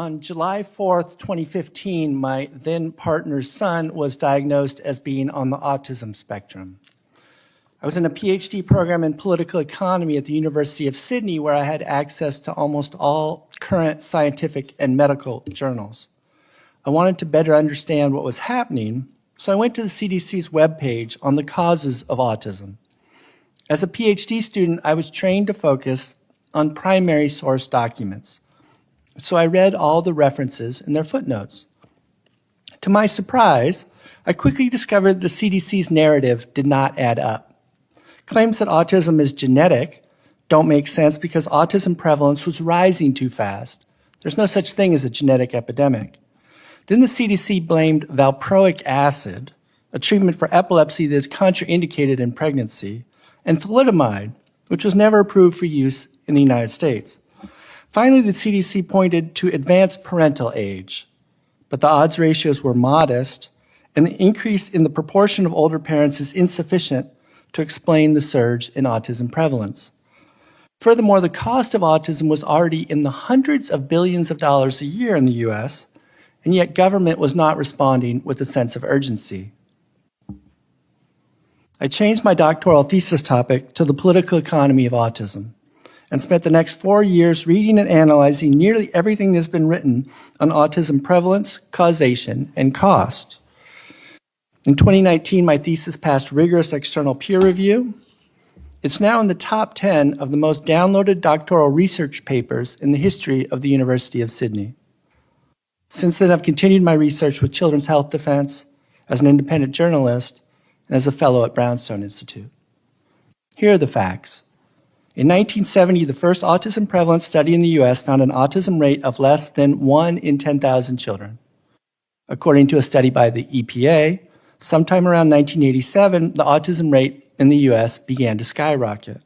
On July 4th, 2015, my then partner's son was diagnosed as being on the autism spectrum. I was in a PhD program in political economy at the University of Sydney, where I had access to almost all current scientific and medical journals. I wanted to better understand what was happening, so I went to the CDC's webpage on the causes of autism. As a PhD student, I was trained to focus on primary source documents. So I read all the references and their footnotes. To my surprise, I quickly discovered the CDC's narrative did not add up. Claims that autism is genetic don't make sense because autism prevalence was rising too fast. There's no such thing as a genetic epidemic. Then the CDC blamed valproic acid, a treatment for epilepsy that is contraindicated in pregnancy, and thalidomide, which was never approved for use in the United States. Finally, the CDC pointed to advanced parental age, but the odds ratios were modest, and the increase in the proportion of older parents is insufficient to explain the surge in autism prevalence. Furthermore, the cost of autism was already in the hundreds of billions of dollars a year in the US, and yet government was not responding with a sense of urgency. I changed my doctoral thesis topic to the political economy of autism, and spent the next 4 years reading and analyzing nearly everything that's been written on autism prevalence, causation, and cost. In 2019, my thesis passed rigorous external peer review. It's now in the top 10 of the most downloaded doctoral research papers in the history of the University of Sydney. Since then, I've continued my research with Children's Health Defense, as an independent journalist, and as a fellow at Brownstone Institute. Here are the facts. In 1970, the first autism prevalence study in the US found an autism rate of less than 1 in 10,000 children. According to a study by the EPA, sometime around 1987, the autism rate in the US began to skyrocket.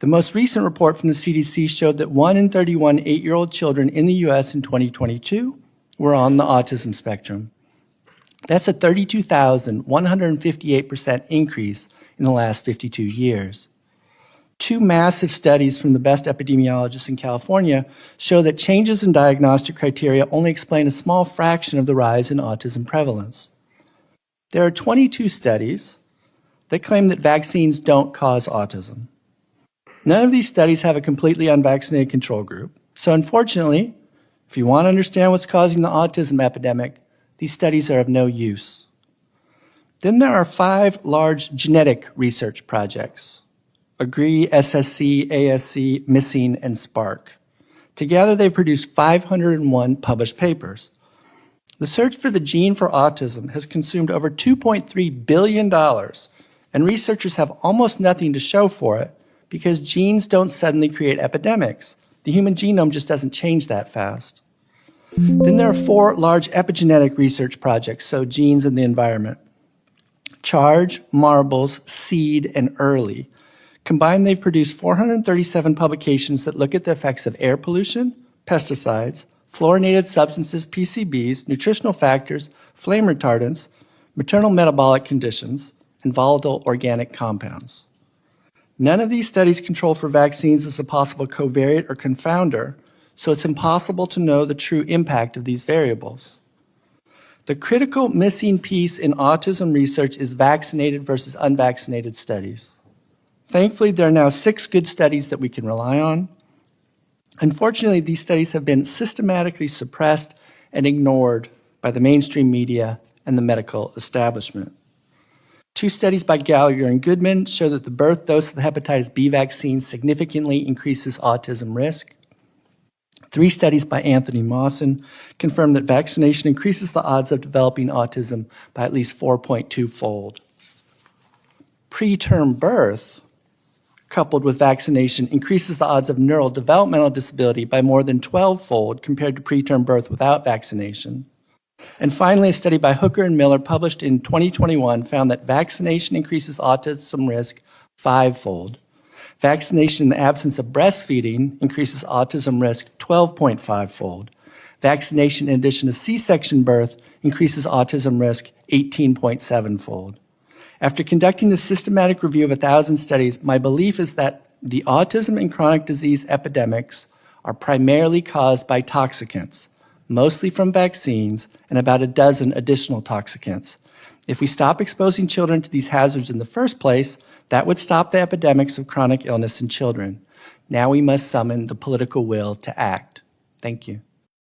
The most recent report from the CDC showed that 1 in 31 8-year-old children in the US in 2022 were on the autism spectrum. That's a 32,158% increase in the last 52 years. 2 massive studies from the best epidemiologists in California show that changes in diagnostic criteria only explain a small fraction of the rise in autism prevalence. There are 22 studies that claim that vaccines don't cause autism. None of these studies have a completely unvaccinated control group. So unfortunately, if you want to understand what's causing the autism epidemic, these studies are of no use. Then there are 5 large genetic research projects: AGREE, SSC, ASC, Missing, and SPARK. Together, they've produced 501 published papers. The search for the gene for autism has consumed over $2.3 billion, and researchers have almost nothing to show for it because genes don't suddenly create epidemics. The human genome just doesn't change that fast. Then there are 4 large epigenetic research projects, so genes in the environment: CHARGE, MARBLES, SEED, and EARLY. Combined, they've produced 437 publications that look at the effects of air pollution, pesticides, fluorinated substances, PCBs, nutritional factors, flame retardants, maternal metabolic conditions, and volatile organic compounds. None of these studies control for vaccines as a possible covariate or confounder, so it's impossible to know the true impact of these variables. The critical missing piece in autism research is vaccinated versus unvaccinated studies. Thankfully, there are now 6 good studies that we can rely on. Unfortunately, these studies have been systematically suppressed and ignored by the mainstream media and the medical establishment. 2 studies by Gallagher and Goodman show that the birth dose of the hepatitis B vaccine significantly increases autism risk. 3 studies by Anthony Mawson confirm that vaccination increases the odds of developing autism by at least 4.2-fold. Preterm birth, coupled with vaccination, increases the odds of neurodevelopmental disability by more than 12-fold compared to preterm birth without vaccination. And finally, a study by Hooker and Miller published in 2021 found that vaccination increases autism risk 5-fold. Vaccination in the absence of breastfeeding increases autism risk 12.5-fold. Vaccination in addition to C-section birth increases autism risk 18.7-fold. After conducting this systematic review of 1,000 studies, my belief is that the autism and chronic disease epidemics are primarily caused by toxicants, mostly from vaccines, and about a dozen additional toxicants. If we stop exposing children to these hazards in the first place, that would stop the epidemics of chronic illness in children. Now we must summon the political will to act. Thank you.